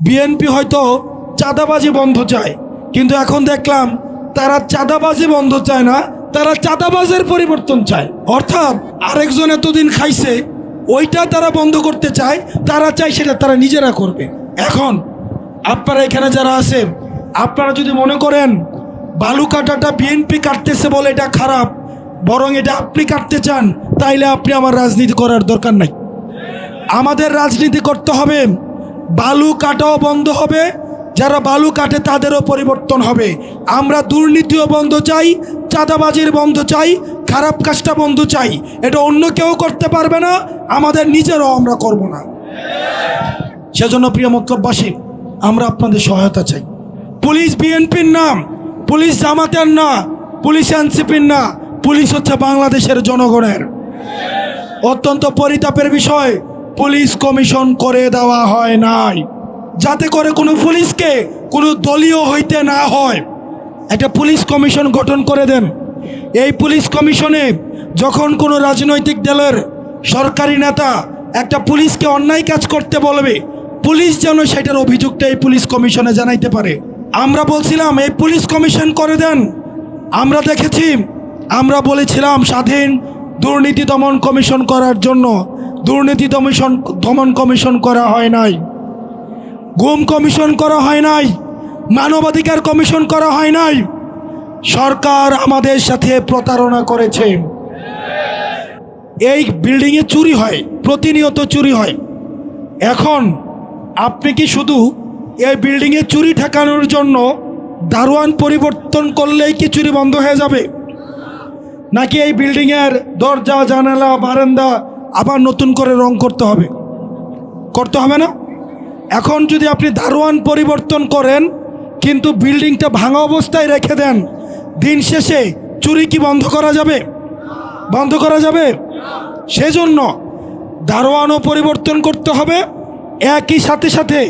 BNP হয়তো চাঁদাবাজি বন্ধ চায়, কিন্তু এখন দেখলাম তারা চাঁদাবাজি বন্ধ চায় না, তারা চাঁদাবাজের পরিবর্তন চায়। অর্থাৎ আরেকজন এতদিন খাইছে ওইটা তারা বন্ধ করতে চায়, তারা চায় সেটা তারা নিজেরা করবে। এখন আপনারা এখানে যারা আছেন, আপনারা যদি মনে করেন বালু কাটাটা বিএনপি কাটতেছে বলে এটা খারাপ, বরং এটা আপনি কাটতে চান, তাইলে আপনি আমার রাজনীতি করার দরকার নাই। আমাদের রাজনীতি করতে হবে, বালু কাটাও বন্ধ হবে, যারা বালু কাটে তাদেরও পরিবর্তন হবে। আমরা দুর্নীতিও বন্ধ চাই, চাঁদাবাজির বন্ধ চাই, খারাপ কাজটা বন্ধ চাই। এটা অন্য কেউ করতে পারবে না, আমাদের নিজেরাও আমরা করব না। সেজন্য প্রিয় মতলববাসী, আমরা আপনাদের সহায়তা চাই। পুলিশ বিএনপির নাম, পুলিশ জামাতের না, পুলিশ এনসিপির না, পুলিশ হচ্ছে বাংলাদেশের জনগণের। অত্যন্ত পরিতাপের বিষয়, পুলিশ কমিশন করে দেওয়া হয় নাই, যাতে করে কোনো পুলিশকে কোনো দলীয় হইতে না হয়। একটা পুলিশ কমিশন গঠন করে দেন। এই পুলিশ কমিশনে যখন কোনো রাজনৈতিক দলের সরকারি নেতা একটা পুলিশকে অন্যায় কাজ করতে বলবে, পুলিশ যেন সেটার অভিযোগটা এই পুলিশ কমিশনে জানাইতে পারে। আমরা বলছিলাম এই পুলিশ কমিশন করে দেন। আমরা দেখেছি, আমরা বলেছিলাম স্বাধীন দুর্নীতি দমন কমিশন করার জন্য, দুর্নীতি দমন কমিশন করা হয় নাই, গুম কমিশন করা হয় নাই, মানবাধিকার কমিশন করা হয় নাই। সরকার আমাদের সাথে প্রতারণা করেছে। এই বিল্ডিংয়ে চুরি হয়, প্রতিনিয়ত চুরি হয়। এখন আপনি কি শুধু এই বিল্ডিংয়ে চুরি ঠেকানোর জন্য দারোয়ান পরিবর্তন করলেই কি চুরি বন্ধ হয়ে যাবে? নাকি এই বিল্ডিংয়ের দরজা জানালা বারান্দা আবার নতুন করে রং করতে হবে? করতে হবে না? এখন যদি আপনি দারোয়ান পরিবর্তন করেন কিন্তু বিল্ডিংটা ভাঙা অবস্থায় রেখে দেন, দিন শেষে চুরি কি বন্ধ করা যাবে? বন্ধ করা যাবে? সেজন্য দারোয়ানও পরিবর্তন করতে হবে, একই সাথে সাথে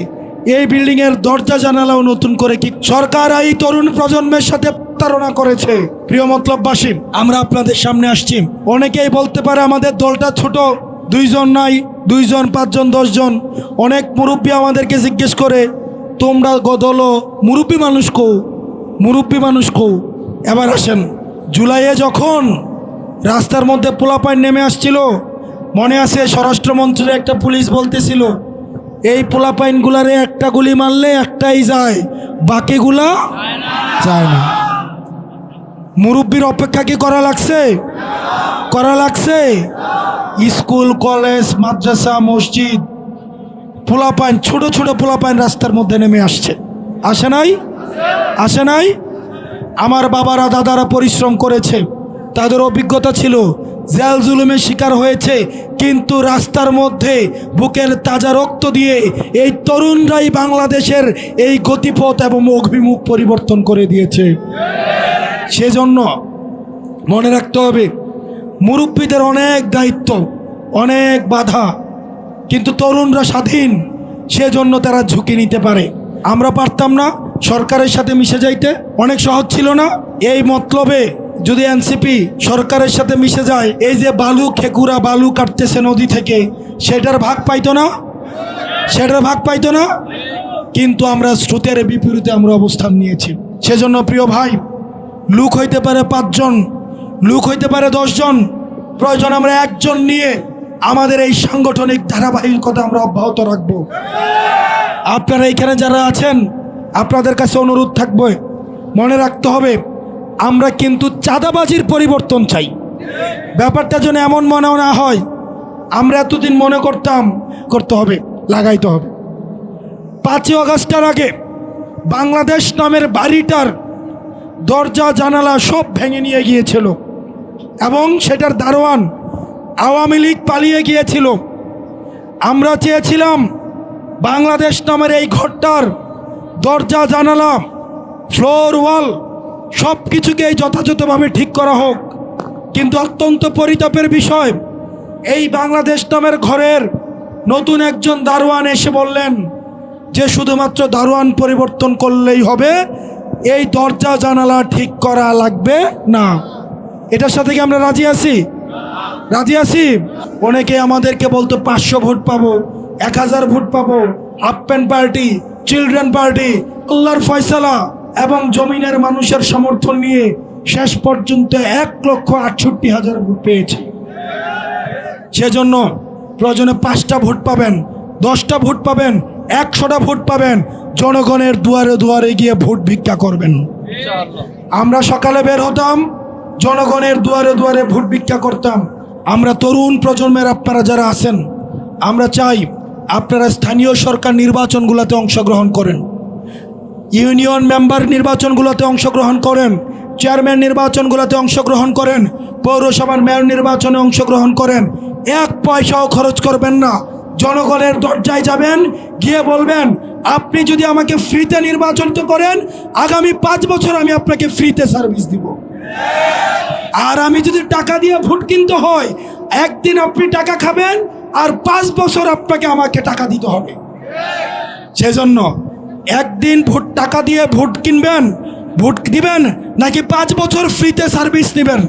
এই বিল্ডিংয়ের দরজা জানালাও নতুন করে। কি সরকার এই তরুণ প্রজন্মের সাথে প্রতারণা করেছে? প্রিয় মতলববাসী, আমরা আপনাদের সামনে আসছি। অনেকেই বলতে পারে আমাদের দলটা ছোট, 2 জন নাই, 2 জন 5 জন 10 জন। অনেক মুরব্বী আমাদেরকে জিজ্ঞেস করে, তোমরা গদল মুরব্বী মানুষ কও, মুরব্বী মানুষ কও। এবার আসেন, জুলাইয়ে যখন রাস্তার মধ্যে পোলাপাইন নেমে আসছিল, মনে আছে স্বরাষ্ট্রমন্ত্রীর একটা পুলিশ বলতেছিল, এই পোলাপাইনগুলারে একটা গুলি মারলে একটাই যায়, বাকিগুলা যায় না। মুরব্বীর অপেক্ষা কি করা লাগছে? করা লাগছে। স্কুল কলেজ মাদ্রাসা মসজিদ পোলাপাইন, ছোট ছোট পোলাপাইন রাস্তার মধ্যে নেমে আসছে। আসে নাই? আসে নাই? আমার বাবারা দাদারা পরিশ্রম করেছে, তাদের অভিজ্ঞতা ছিল, জেল জুলুমের শিকার হয়েছে, কিন্তু রাস্তার মধ্যে বুকের তাজা রক্ত দিয়ে এই তরুণরাই বাংলাদেশের এই গতিপথ এবং অভিমুখ পরিবর্তন করে দিয়েছে। সেজন্য মনে রাখতে হবে, মুরব্বীদের অনেক দায়িত্ব, অনেক বাধা, কিন্তু তরুণরা স্বাধীন, সেজন্য তারা ঝুঁকি নিতে পারে। আমরা পারতাম না সরকারের সাথে মিশে যাইতে? অনেক সহজ ছিল না? এই মতলবে যদি এনসিপি সরকারের সাথে মিশে যায়, এই যে বালু খেকুরা বালু কাটতেছে নদী থেকে, সেটার ভাগ পাইতো না? সেটার ভাগ পাইতো না? কিন্তু আমরা স্রোতের বিপরীতে আমরা অবস্থান নিয়েছি। সেজন্য প্রিয় ভাই, লোক হইতে পারে 5 জন, লোক হইতে পারে 10 জন, প্রয়োজন আমরা 1 জন নিয়ে আমাদের এই সাংগঠনিক ধারাবাহিকতা আমরা অব্যাহত রাখবো। আপনারা এখানে যারা আছেন, আপনাদের কাছে অনুরোধ থাকবে, মনে রাখতে হবে আমরা কিন্তু চাঁদাবাজির পরিবর্তন চাই। ব্যাপারটা যেন এমন মনে না হয় আমরা এতদিন মনে করতাম, করতে হবে, লাগাইতে হবে। 5ই আগস্টের আগে বাংলাদেশ নামের বাড়িটার দরজা জানালা সব ভেঙে নিয়ে গিয়েছিল এবং সেটার দারোয়ান আওয়ামী লীগ পালিয়ে গিয়েছিল। আমরা চেয়েছিলাম বাংলাদেশ নামের এই ঘরটার দরজা জানালা ফ্লোর ওয়াল সব কিছুকে যথাযথভাবে ঠিক করা হোক, কিন্তু অত্যন্ত পরিতাপের বিষয়, এই বাংলাদেশ নামের ঘরের নতুন একজন দারোয়ান এসে বললেন যে শুধুমাত্র দারোয়ান পরিবর্তন করলেই হবে, এই দরজা জানালা ঠিক করা লাগবে না। এটার সাথে কি আমরা রাজি আছি? রাজি আছি? অনেকে আমাদেরকে বলতো 500 ভোট পাবো, 1000 ভোট পাবো, half pant party, children party আল্লাহর ফয়সালা এবং জমিনের মানুষের সমর্থন নিয়ে শেষ পর্যন্ত 1,68,000 ভোট পেয়েছে। সেজন্য প্রয়োজনে 5টা ভোট পাবেন, 10টা ভোট পাবেন, 100টা ভোট পাবেন, জনগণের দুয়ারে দুয়ারে গিয়ে ভোট ভিক্ষা করবেন। আমরা সকালে বের হতাম, জনগণের দুয়ারে দুয়ারে ভোট ভিক্ষা করতাম। আমরা তরুণ প্রজন্মের আপনারা যারা আছেন, আমরা চাই আপনারা স্থানীয় সরকার নির্বাচনগুলোতে অংশগ্রহণ করেন, ইউনিয়ন মেম্বার নির্বাচনগুলোতে অংশগ্রহণ করেন, চেয়ারম্যান নির্বাচনগুলোতে অংশগ্রহণ করেন, পৌরসভার মেয়র নির্বাচনে অংশগ্রহণ করেন। 1 পয়সাও খরচ করবেন না, জনগণের দরজায় যাবেন, গিয়ে বলবেন আপনি যদি আমাকে ফ্রিতে নির্বাচিত করেন, আগামী 5 বছর আমি আপনাকে ফ্রিতে সার্ভিস দিব। আর আমি যদি টাকা দিয়ে ভোট কিনতে হয়, একদিন আপনি টাকা খাবেন আর 5 বছর আপনাকে আমাকে টাকা দিতে হবে। সেজন্য একদিন ভোট টাকা দিয়ে ভোট কিনবেন, ভোট দিবেন, নাকি 5 বছর ফ্রিতে সার্ভিস নেবেন?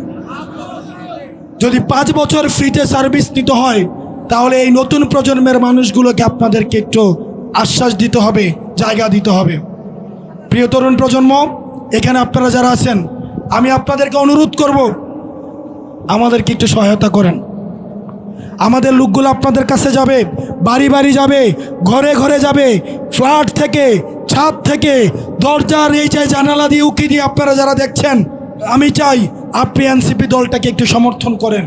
যদি 5 বছর ফ্রিতে সার্ভিস নিতে হয়, তাহলে এই নতুন প্রজন্মের মানুষগুলোকে আপনাদেরকে একটু আশ্বাস দিতে হবে, জায়গা দিতে হবে। প্রিয় তরুণ প্রজন্ম, এখানে আপনারা যারা আছেন, আমি আপনাদেরকে অনুরোধ করব, আমাদেরকে একটু সহায়তা করেন। আমাদের লোকগুলো আপনাদের কাছে যাবে, বাড়ি বাড়ি যাবে, ঘরে ঘরে যাবে, ফ্ল্যাট থেকে, ছাদ থেকে, দরজার এই যে জানালা দিয়ে উকি দিয়ে আপনারা যারা দেখছেন, আমি চাই আপনি এনসিপি দলটাকে একটু সমর্থন করেন।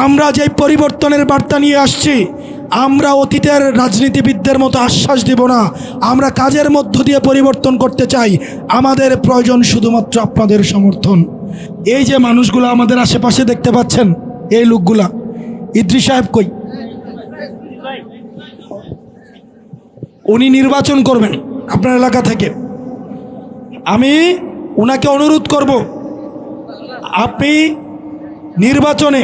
আমরা যে পরিবর্তনের বার্তা নিয়ে আসছি, আমরা অতীতের রাজনীতিবিদদের মতো আশ্বাস দেব না, আমরা কাজের মধ্য দিয়ে পরিবর্তন করতে চাই। আমাদের প্রয়োজন শুধুমাত্র আপনাদের সমর্থন। এই যে মানুষগুলো আমাদের আশেপাশে দেখতে পাচ্ছেন, এই লোকগুলা, ইদ্রিস সাহেব কই? উনি নির্বাচন করবেন আপনার এলাকা থেকে। আমি ওনাকে অনুরোধ করব, আপনি নির্বাচনে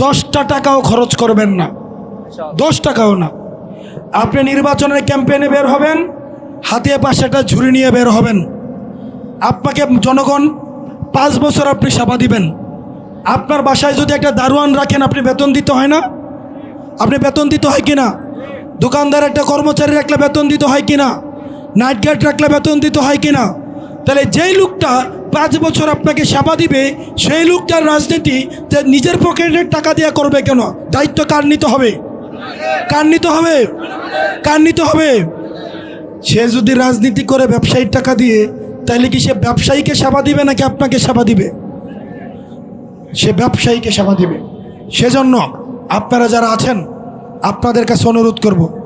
10টা টাকাও খরচ করবেন না, 10 টাকাও না। আপনি নির্বাচনের ক্যাম্পেইনে বের হবেন, হাতে পাশে একটা ঝুড়ি নিয়ে বের হবেন। আপনাকে জনগণ 5 বছর আপনি সেবা দিবেন। আপনার বাসায় যদি একটা দারোয়ান রাখেন, আপনি বেতন দিতে হয় না? আপনি বেতন দিতে হয় কিনা? দোকানদার একটা কর্মচারী রাখলে বেতন দিতে হয় কিনা? নাইট গার্ড রাখলে বেতন দিতে হয় কিনা? তাহলে যেই লোকটা 5 বছর আপনাকে সেবা দিবে, সেই লোকটার রাজনীতি নিজের পকেটের টাকা দিয়ে করবে কেন? দায়িত্ব কার নিতে হবে? কার নিতে হবে? কার নিতে হবে? সে যদি রাজনীতি করে ব্যবসায়ীর টাকা দিয়ে, তাহলে কি সে ব্যবসায়ীকে সেবা দিবে নাকি আপনাকে সেবা দিবে? সে ব্যবসায়ীকে সেবা দিবে। সেজন্য আপনারা যারা আছেন, আপনাদের কাছে অনুরোধ করব,